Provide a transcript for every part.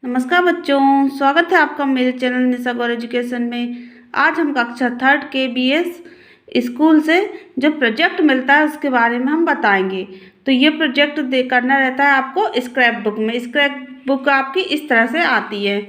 नमस्कार बच्चों, स्वागत है आपका मेरे चैनल निशा गौर एजुकेशन में। आज हम कक्षा 3 KBS स्कूल से जो प्रोजेक्ट मिलता है उसके बारे में हम बताएंगे। तो ये प्रोजेक्ट करना रहता है आपको स्क्रैप बुक में। स्क्रैप बुक आपकी इस तरह से आती है।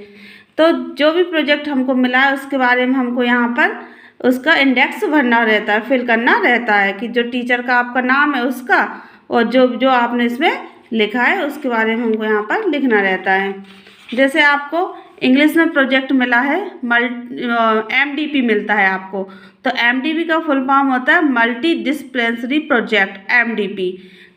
तो जो भी प्रोजेक्ट हमको मिला है उसके बारे में हमको यहाँ पर उसका इंडेक्स भरना रहता है, फिल करना रहता है कि जो टीचर का आपका नाम है उसका और जो जो आपने इसमें लिखा है उसके बारे में हमको यहाँ पर लिखना रहता है। जैसे आपको इंग्लिश में प्रोजेक्ट मिला है, MDP मिलता है आपको। तो MDP का फुल फॉर्म होता है मल्टी डिसिप्लिनरी प्रोजेक्ट, MDP।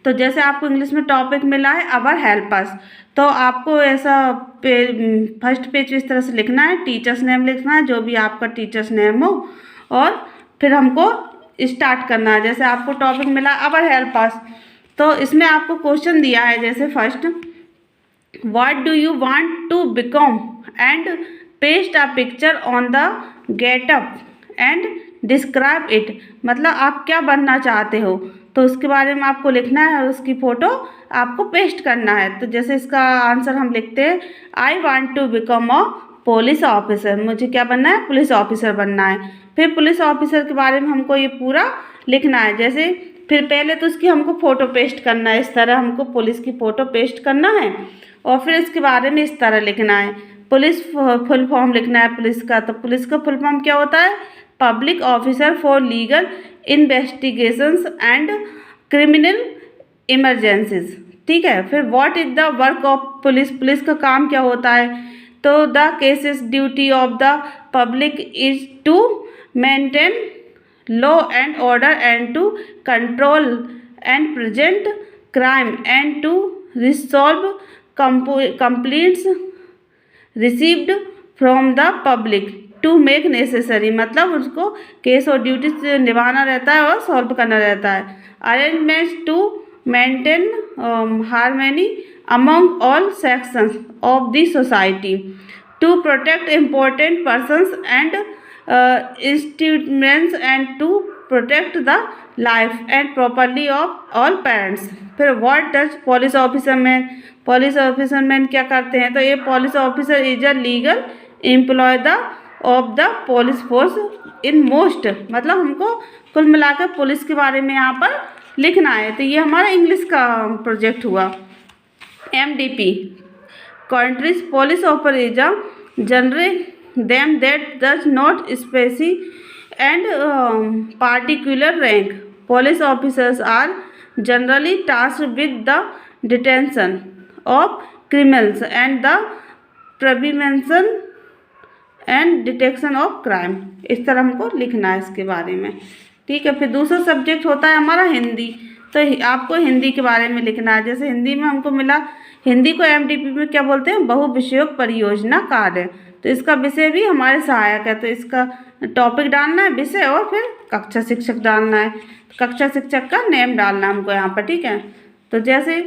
तो जैसे आपको इंग्लिश में टॉपिक मिला है अवर हेल्प अस, तो आपको ऐसा फर्स्ट पेज इस तरह से लिखना है, टीचर्स नेम लिखना है, जो भी आपका टीचर्स नेम हो, और फिर हमको स्टार्ट करना है। जैसे आपको टॉपिक मिला अवर हेल्प अस, तो इसमें आपको क्वेश्चन दिया है। जैसे first, what do you want to become and paste a picture on the get up and describe it। मतलब आप क्या बनना चाहते हो तो उसके बारे में आपको लिखना है और उसकी फ़ोटो आपको पेस्ट करना है। तो जैसे इसका आंसर हम लिखते हैं, I want to become a police officer. मुझे क्या बनना है? पुलिस ऑफिसर बनना है। फिर पुलिस ऑफिसर के बारे में हमको ये पूरा लिखना है। जैसे फिर पहले तो उसकी हमको फ़ोटो पेस्ट करना है, इस तरह हमको पुलिस की फ़ोटो पेस्ट करना है और फिर इसके बारे में इस तरह लिखना है। पुलिस फुल फॉर्म लिखना है पुलिस का। तो पुलिस का फुल फॉर्म क्या होता है? Public officer for legal investigations and criminal emergencies. ठीक है। फिर what is the work of police. Police का काम क्या होता है? तो the cases duty of the public is to maintain law and order and to control and prevent crime and to resolve complaints received from the public to make necessary. मतलब उसको case और duty निभाना रहता है और solve करना रहता है। Arrangements to maintain harmony among all sections of the society to protect important persons and institutions and to protect the life and property of all parents. फिर what does police officer man. Police officer man क्या करते हैं? तो ये police officer is a legal employ the of the police force in most. मतलब हमको कुल मिलाकर पुलिस के बारे में यहाँ पर लिखना है। तो ये हमारा इंग्लिश का प्रोजेक्ट हुआ। MDP countries police officer is a general them that does not specify and particular rank. Police officers are generally tasked with the detention of criminals and the prevention and detection of crime। इस तरह हमको लिखना है इसके बारे में। ठीक है। फिर दूसरा सब्जेक्ट होता है हमारा हिंदी। तो आपको हिंदी के बारे में लिखना है। जैसे हिंदी में हमको मिला, हिंदी को MDP में क्या बोलते हैं? बहुविषयक परियोजना कार्य। तो इसका विषय भी हमारे सहायक है। तो इसका टॉपिक डालना है, विषय, और फिर कक्षा शिक्षक डालना है। कक्षा शिक्षक का नेम डालना है हमको यहाँ पर। ठीक है। तो जैसे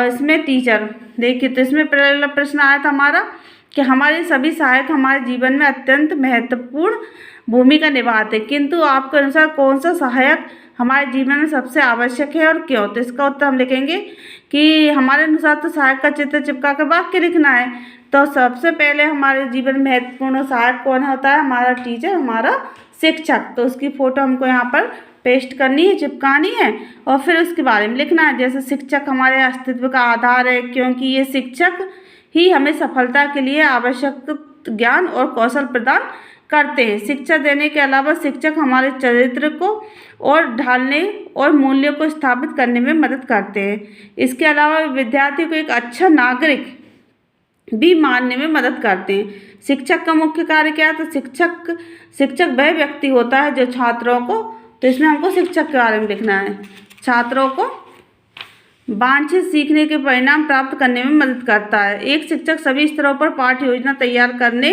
इसमें टीचर देखिए, तो इसमें पहला प्रश्न आया था हमारा कि हमारे सभी सहायक हमारे जीवन में अत्यंत महत्वपूर्ण भूमिका निभाते, किंतु आपके अनुसार कौन सा सहायक हमारे जीवन में सबसे आवश्यक है और क्यों? तो इसका उत्तर हम लिखेंगे कि हमारे अनुसार तो सहायक का चित्र चिपका कर वाक्य लिखना है। तो सबसे पहले हमारे जीवन में महत्वपूर्ण सहायक कौन होता है? हमारा टीचर, हमारा शिक्षक। तो उसकी फ़ोटो हमको यहाँ पर पेस्ट करनी है, चिपकानी है, और फिर उसके बारे में लिखना है। जैसे शिक्षक हमारे अस्तित्व का आधार है, क्योंकि ये शिक्षक ही हमें सफलता के लिए आवश्यक ज्ञान और कौशल प्रदान करते हैं। शिक्षा देने के अलावा शिक्षक हमारे चरित्र को और ढालने और मूल्यों को स्थापित करने में मदद करते हैं। इसके अलावा विद्यार्थी को एक अच्छा नागरिक भी मानने में मदद करते हैं। शिक्षक का मुख्य कार्य क्या है? तो शिक्षक वह व्यक्ति होता है जो छात्रों को, तो इसमें हमको शिक्षक के बारे में लिखना है, छात्रों को वांछित सीखने के परिणाम प्राप्त करने में मदद करता है। एक शिक्षक सभी स्तरों पर पाठ्य योजना तैयार करने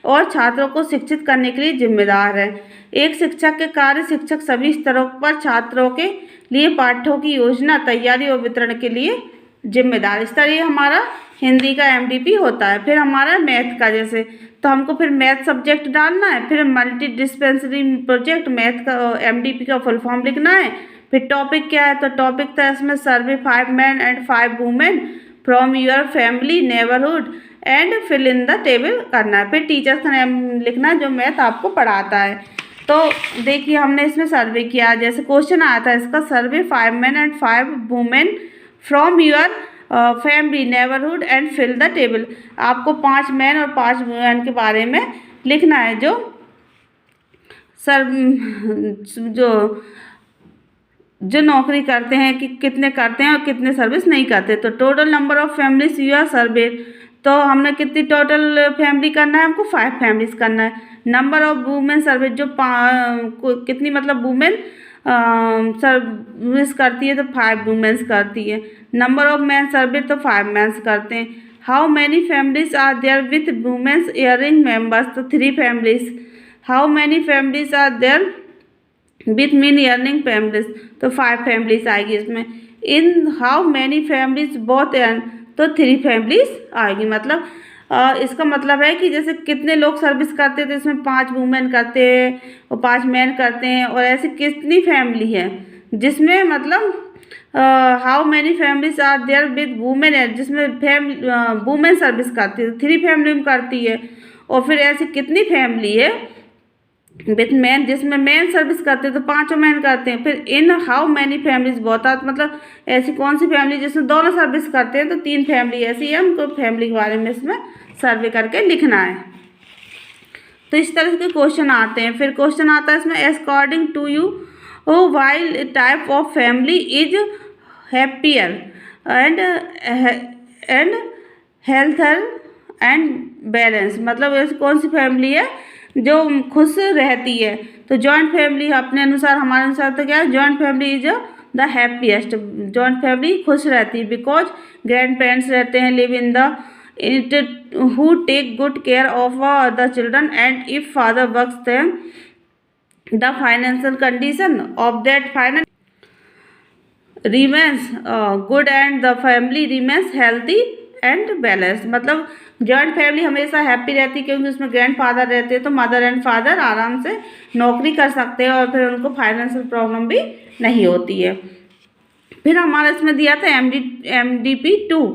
और छात्रों को शिक्षित करने के लिए जिम्मेदार है। एक शिक्षक के कार्य शिक्षक सभी स्तरों पर छात्रों के लिए पाठ्यों की योजना तैयारी और वितरण के लिए जिम्मेदार। इस तरह हमारा हिंदी का MDP होता है। फिर हमारा मैथ का, जैसे तो हमको फिर मैथ सब्जेक्ट डालना है। फिर मल्टी डिस्पेंसरी प्रोजेक्ट, मैथ का MDP का फुल फॉर्म लिखना है। फिर टॉपिक क्या है? तो टॉपिक था इसमें survey 5 men and 5 women from your family neighborhood and fill in the table करना है। फिर टीचर्स का नेम लिखना है जो मैथ आपको पढ़ाता है। तो देखिए हमने इसमें सर्वे किया, जैसे क्वेश्चन आया था इसका, survey 5 men and 5 women from your family neighbourhood and fill the table. आपको 5 मैन और 5 वुमेन के बारे में लिखना है जो जो नौकरी करते हैं, कि कितने करते हैं और कितने सर्विस नहीं करते। तो total number of families you are survey, तो हमने कितनी टोटल फैमिली करना है, हमको 5 फैमिलीज करना है। नंबर ऑफ वुमेन सर्विस, जो कितनी मतलब वुमेन सर्विस करती है तो 5 वुमेन्स करती है। नंबर ऑफ मैन सर्विस तो 5 मैंस करते हैं। How many families are there with womens earning members, तो 3 families. How many families are there with men earning families, तो 5 फैमिलीज आएगी इसमें। In how many families both earn, तो 3 families आएगी। मतलब इसका मतलब है कि जैसे कितने लोग सर्विस करते हैं तो इसमें 5 वुमेन करते हैं और 5 मैन करते हैं, और ऐसे कितनी फैमिली है जिसमें मतलब how many families are there with women है, जिसमें वुमेन सर्विस करती है 3 फैमिली में करती है। और फिर ऐसी कितनी फैमिली है विथ मैन, जिसमें मैन सर्विस करते हैं तो 5 मैन करते हैं। फिर इन हाउ मैनी फैमिलीज बहुत आत, मतलब ऐसी कौन सी फैमिली जिसमें दोनों सर्विस करते हैं, तो 3 फैमिली ऐसी है। हमको फैमिली के बारे में इसमें सर्वे करके लिखना है। तो इस तरह के क्वेश्चन आते हैं। फिर क्वेश्चन आता है इसमें, according to you while type of family is happier and healthier and balance, मतलब ऐसी कौन सी फैमिली है जो खुश रहती है। तो जॉइंट फैमिली अपने अनुसार, हमारे अनुसार तो क्या है, joint family is the happiest. Joint family खुश रहती है बिकॉज ग्रैंड पेरेंट्स रहते हैं, live in the it who take good care of the children, and if father works them the financial condition of that finance remains good and the family remains healthy and balance. मतलब joint family हमेशा happy रहती है क्योंकि उसमें grand father रहते हैं, तो mother and father आराम से नौकरी कर सकते हैं और फिर उनको फाइनेंशियल प्रॉब्लम भी नहीं होती है। फिर हमारा इसमें दिया था MDP 2,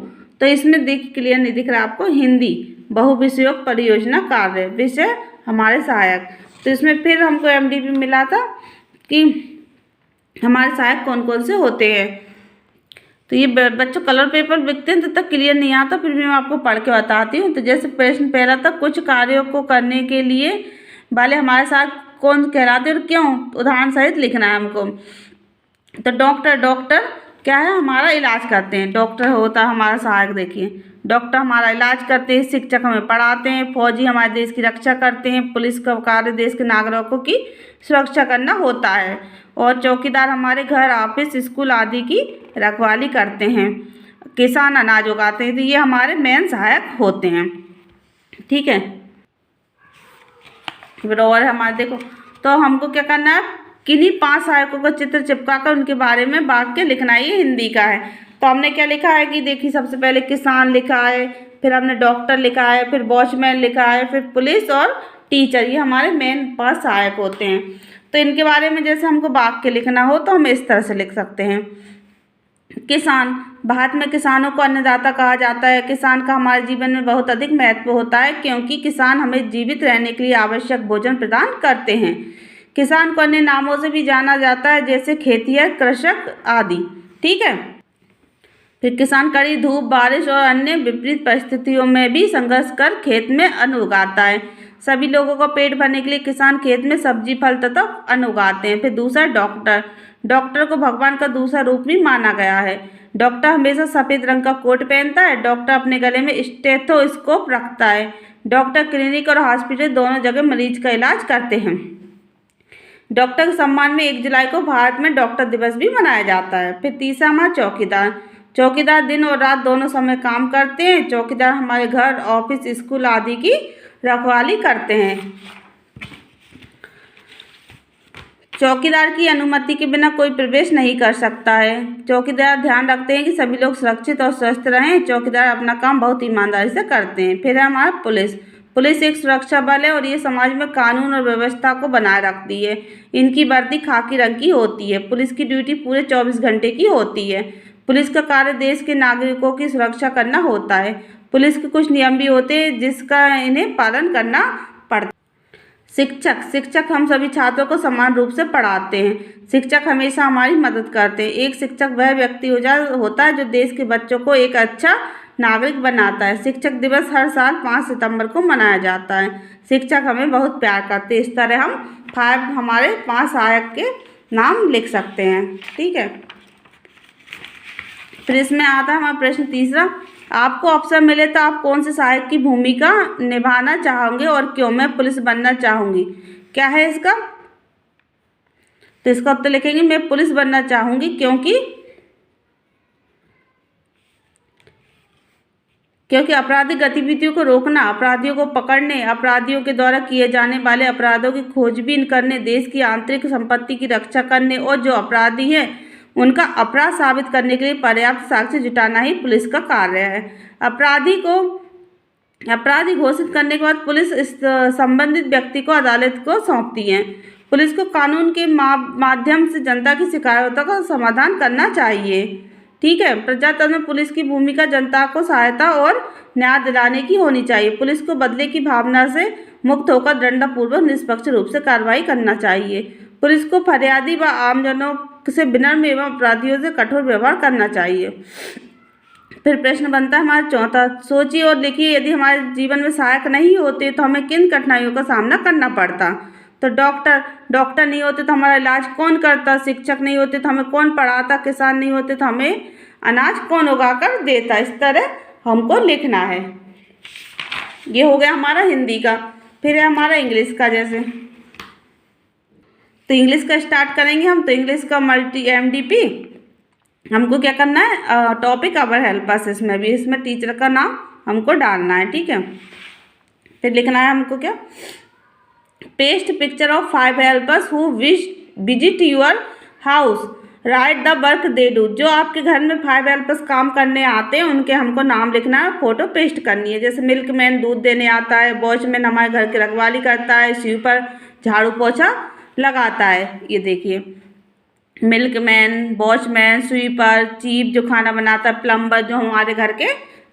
तो इसमें देखिए क्लियर नहीं दिख रहा आपको, हिंदी बहुविषयक परियोजना कार्य विषय हमारे सहायक। तो इसमें फिर हमको MDP मिला था कि हमारे सहायक कौन कौन से होते हैं। तो ये बच्चों कलर पेपर बिकते हैं तो तक क्लियर नहीं आता, फिर भी मैं आपको पढ़ के बताती हूँ। तो जैसे प्रश्न पहला था, कुछ कार्यों को करने के लिए वाले हमारे साथ कौन कहलाते और क्यों, उदाहरण सहित लिखना है हमको। तो डॉक्टर क्या है, हमारा इलाज करते हैं, डॉक्टर होता है हमारा सहायक। देखिए डॉक्टर हमारा इलाज करते हैं, शिक्षक हमें पढ़ाते हैं, फौजी हमारे देश की रक्षा करते हैं, पुलिस का कार्य देश के नागरिकों की सुरक्षा करना होता है, और चौकीदार हमारे घर ऑफिस स्कूल आदि की रखवाली करते हैं, किसान अनाज उगाते हैं। तो ये हमारे मेन सहायक होते हैं, ठीक है। फिर और हमारे देखो, तो हमको क्या करना है, किन्हीं 5 सहायकों का चित्र चिपकाकर उनके बारे में वाक्य लिखना है। ये हिंदी का है। तो हमने क्या लिखा है कि देखिए सबसे पहले किसान लिखा है, फिर हमने डॉक्टर लिखा है, फिर वॉचमैन लिखा है, फिर पुलिस और टीचर, ये हमारे मेन 5 सहायक होते हैं। तो इनके बारे में जैसे हमको वाक्य लिखना हो तो हम इस तरह से लिख सकते हैं। किसान, भारत में किसानों को अन्नदाता कहा जाता है। किसान का हमारे जीवन में बहुत अधिक महत्व होता है क्योंकि किसान हमें जीवित रहने के लिए आवश्यक भोजन प्रदान करते हैं। किसान को अन्य नामों से भी जाना जाता है जैसे खेतिहर, कृषक आदि, ठीक है। फिर किसान कड़ी धूप, बारिश और अन्य विपरीत परिस्थितियों में भी संघर्ष कर खेत में अन्न उगाता है। सभी लोगों को पेट भरने के लिए किसान खेत में सब्जी, फल तथा अन्न उगाते हैं। फिर दूसरा डॉक्टर को भगवान का दूसरा रूप भी माना गया है। डॉक्टर हमेशा सफ़ेद रंग का कोट पहनता है। डॉक्टर अपने गले में स्टेथोस्कोप रखता है। डॉक्टर क्लिनिक और हॉस्पिटल दोनों जगह मरीज का इलाज करते हैं। डॉक्टर के सम्मान में 1 जुलाई को भारत में डॉक्टर दिवस भी मनाया जाता है। फिर तीसरा हमारा चौकीदार दिन और रात दोनों समय काम करते हैं। चौकीदार हमारे घर, ऑफिस, स्कूल आदि की रखवाली करते हैं। चौकीदार की अनुमति के बिना कोई प्रवेश नहीं कर सकता है। चौकीदार ध्यान रखते हैं कि सभी लोग सुरक्षित और स्वस्थ रहें। चौकीदार अपना काम बहुत ईमानदारी से करते हैं। फिर है हमारा पुलिस एक सुरक्षा बल है और ये समाज में कानून और व्यवस्था को बनाए रखती है। इनकी वर्दी खाकी रंग की होती है। पुलिस की ड्यूटी पूरे 24 घंटे की होती है। पुलिस का कार्य देश के नागरिकों की सुरक्षा करना होता है। पुलिस के कुछ नियम भी होते हैं जिसका इन्हें पालन करना पड़ता है। शिक्षक हम सभी छात्रों को समान रूप से पढ़ाते हैं। शिक्षक हमेशा हमारी मदद करते हैं। एक शिक्षक वह व्यक्ति होता है जो देश के बच्चों को एक अच्छा नागरिक बनाता है। शिक्षक दिवस हर साल 5 सितंबर को मनाया जाता है। शिक्षक हमें बहुत प्यार करते हैं। इस तरह हम 5 हमारे 5 सहायक के नाम लिख सकते हैं। ठीक है, फिर इसमें आता है हमारा प्रश्न तीसरा, आपको अवसर मिले तो आप कौन से सहायक की भूमिका निभाना चाहोगे और क्यों? मैं पुलिस बनना चाहूँगी। क्या है इसका? तो इसका उत्तर लिखेंगे मैं पुलिस बनना चाहूँगी क्योंकि आपराधिक गतिविधियों को रोकना, अपराधियों को पकड़ने, अपराधियों के द्वारा किए जाने वाले अपराधों की खोजबीन करने, देश की आंतरिक संपत्ति की रक्षा करने और जो अपराधी हैं उनका अपराध साबित करने के लिए पर्याप्त साक्ष्य जुटाना ही पुलिस का कार्य है। अपराधी घोषित करने के बाद पुलिस इस संबंधित व्यक्ति को अदालत को सौंपती है। पुलिस को कानून के माध्यम से जनता की शिकायतों का समाधान करना चाहिए। ठीक है, प्रजातंत्र में पुलिस की भूमिका जनता को सहायता और न्याय दिलाने की होनी चाहिए। पुलिस को बदले की भावना से मुक्त होकर दंडपूर्वक निष्पक्ष रूप से कार्रवाई करना चाहिए। पुलिस को फरियादी व आमजनों से विनम्र एवं अपराधियों से कठोर व्यवहार करना चाहिए। फिर प्रश्न बनता है हमारा चौथा, सोचिए और लिखिए यदि हमारे जीवन में सहायक नहीं होते तो हमें किन कठिनाइयों का सामना करना पड़ता? तो डॉक्टर नहीं होते तो हमारा इलाज कौन करता? शिक्षक नहीं होते तो हमें कौन पढ़ाता? किसान नहीं होते तो हमें अनाज कौन उगा कर देता? इस तरह हमको लिखना है। ये हो गया हमारा हिंदी का। फिर है हमारा इंग्लिश का। जैसे तो इंग्लिश का स्टार्ट करेंगे हम। तो इंग्लिश का मल्टी MDP हमको क्या करना है? टॉपिक अवर हेल्प अस। इसमें टीचर का नाम हमको डालना है। ठीक है, फिर लिखना है हमको क्या? Paste picture of 5 helpers who visit your house, right the work they do. जो आपके घर में 5 हेल्पर्स काम करने आते हैं उनके हमको नाम लिखना है, फोटो पेस्ट करनी है। जैसे मिल्कमैन दूध देने आता है, वॉचमैन हमारे घर की रखवाली करता है, स्वीपर झाड़ू पोछा लगाता है। ये देखिए, मिल्कमैन, वॉचमैन, स्वीपर, चीफ जो खाना बनाता है, प्लम्बर जो हमारे घर के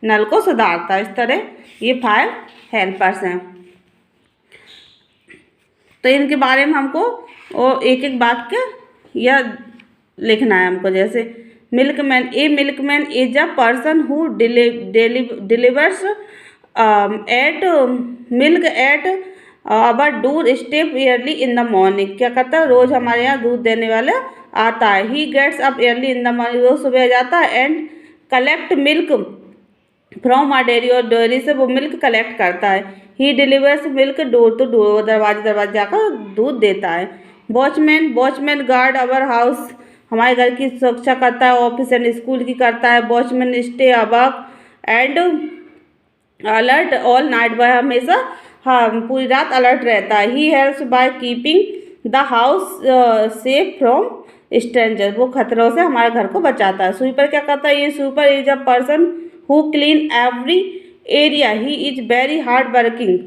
नल को सुधारता है। इस तरह ये 5 हेल्पर्स हैं। तो इनके बारे में हमको और एक एक वाक्य या लिखना है हमको। जैसे milkman is a person who delivers at milk at our doorstep early in the morning. क्या करता है? रोज हमारे यहाँ दूध देने वाला आता है। He gets up early in the morning, रोज सुबह जाता है। And collect milk from a dairy, और डेयरी से वो मिल्क कलेक्ट करता है। He delivers milk door to door, दरवाजे जाकर दूध देता है। वॉचमैन गार्ड अवर हाउस, हमारे घर की सुरक्षा करता है। ऑफिस एंड स्कूल की करता है। Watchman stay awake and alert all night, वह हमेशा पूरी रात अलर्ट रहता है। He helps by keeping the house safe from stranger, वो खतरों से हमारे घर को बचाता है। स्वीपर क्या करता है? ये sweeper is a person who clean every area, he is very hard working,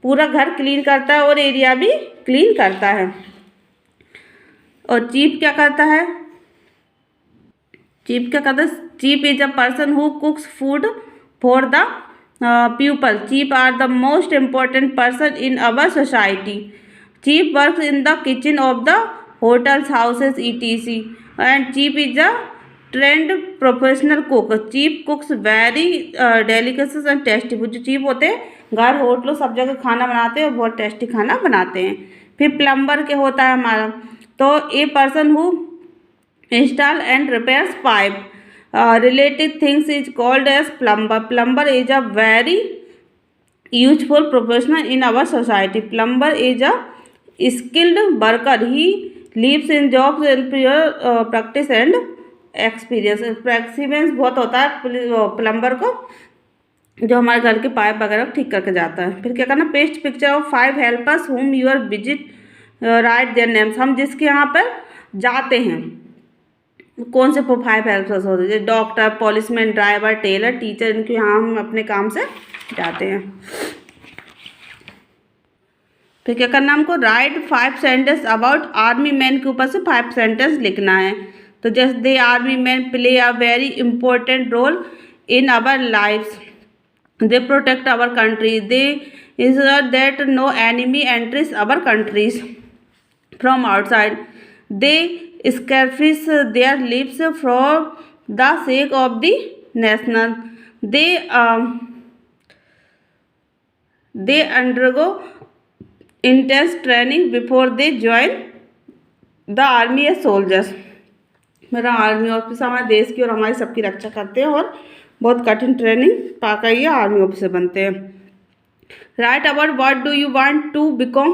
पूरा घर क्लीन करता है और एरिया भी क्लीन करता है। और चीफ क्या करता है? Chief is a person who कुक्स food for the people. Chief are the most important person in our society. Chief works in the kitchen of the hotels, houses ETC, and chief is a trend professional cook. Chief कुक्स very delicacies and tasty, जो chief होते हैं घर होटलों सब जगह खाना बनाते हैं और बहुत टेस्टी खाना बनाते हैं। फिर प्लम्बर क्या होता है हमारा? तो a person who install and repairs pipe related things is called as plumber. Plumber is a very useful professional in our society. Plumber is a skilled worker. He lives in jobs help your practice and experience. Experience बहुत होता है plumber को, जो हमारे घर के pipe वगैरह ठीक करके जाता है। फिर क्या करना? Paste picture of 5 helpers whom you are visit, right their names. हम जिसके यहाँ पर जाते हैं कौन से 5 हेल्पर्स होते हैं? Doctor, policeman, driver, Taylor, teacher, इनके यहाँ हम अपने काम से जाते हैं। फिर क्या करना हमको? Write 5 sentence about army man के ऊपर से 5 सेंटेंस लिखना है। तो जैसे they army man play a very important role in our lifes, They protect our country. They ensure that no enemy enters our countries from outside. They sacrifice their lives for the sake of the national. They undergo intense training before they join the army as soldiers. मेरा army officer हमारे देश की और हमारी सबकी रक्षा करते हैं और बहुत कठिन ट्रेनिंग पाकर ये आर्मी ऑफिसर बनते हैं. Right about what do you want to become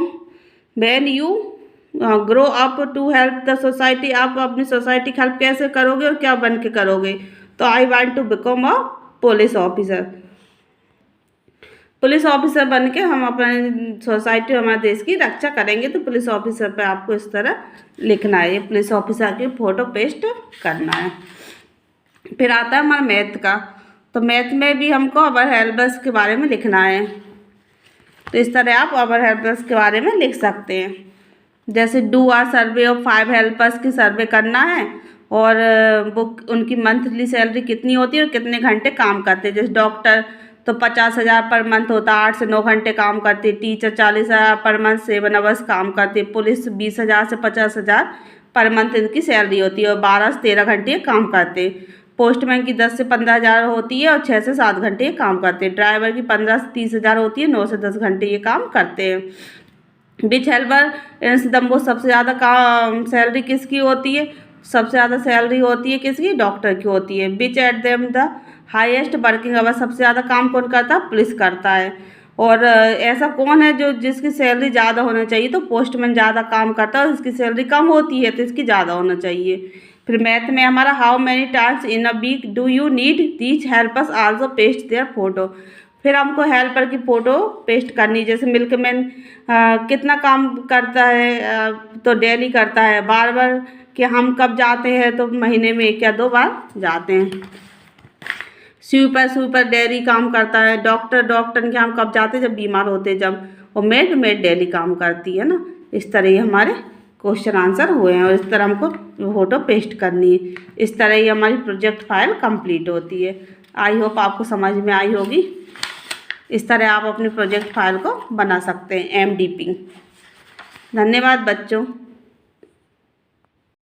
when you grow up to help the society. आप अपनी सोसाइटी की हेल्प कैसे करोगे और क्या बन के करोगे. तो I want to become a police officer. Police officer बन के हम अपने सोसाइटी हमारे देश की रक्षा करेंगे. तो पुलिस ऑफिसर पे आपको इस तरह लिखना है. ये पुलिस ऑफिसर की फ़ोटो पेस्ट करना है. फिर आता है हमारा मैथ का. तो मैथ में भी हमको अवर हेल्पर्स के बारे में लिखना है. तो इस तरह आप अवर हेल्पर्स के बारे में लिख सकते हैं. जैसे do a survey of 5 helpers की सर्वे करना है और वो उनकी मंथली सैलरी कितनी होती है और कितने घंटे काम करते हैं. जैसे डॉक्टर तो 50,000 पर मंथ होता है, 8 से 9 घंटे काम करती है. टीचर 40,000 पर मंथ 7 आवर्स काम करती है. पुलिस 20,000 से 50,000 पर मंथ इनकी सैलरी होती है और 12 से 13 घंटे काम करते हैं. पोस्टमैन की 10 से 15,000 होती है और 6 से 7 घंटे ये काम करते हैं. ड्राइवर की 15 से 30,000 होती है, 9 से 10 घंटे ये काम करते हैं. बिच हेल्पर दम्बो सबसे ज़्यादा काम सैलरी किसकी होती है. सबसे ज़्यादा सैलरी होती है किसकी, डॉक्टर की होती है. Which at them the highest working hour, सबसे ज़्यादा काम कौन करता है, पुलिस करता है. और ऐसा कौन है जो जिसकी सैलरी ज़्यादा होना चाहिए. तो पोस्टमैन ज़्यादा काम करता है और इसकी सैलरी कम होती है तो इसकी ज़्यादा होना चाहिए. फिर मैथ में हमारा how many times in a week do you need these helpers also paste their photo. फिर हमको हेल्पर की फ़ोटो पेस्ट करनी. जैसे मिल्कमैन कितना काम करता है, तो डेली करता है. बार बार कि हम कब जाते हैं, तो महीने में 1 या 2 बार जाते हैं. स्वीपर डेली काम करता है. डॉक्टर के हम कब जाते हैं, जब बीमार होते हैं जब. और मेड डेली काम करती है ना. इस तरह ये हमारे क्वेश्चन आंसर हुए हैं और इस तरह हमको फोटो पेस्ट करनी है. इस तरह ये हमारी प्रोजेक्ट फाइल कंप्लीट होती है. आई होप आपको समझ में आई होगी. इस तरह आप अपनी प्रोजेक्ट फाइल को बना सकते हैं MDP. धन्यवाद बच्चों.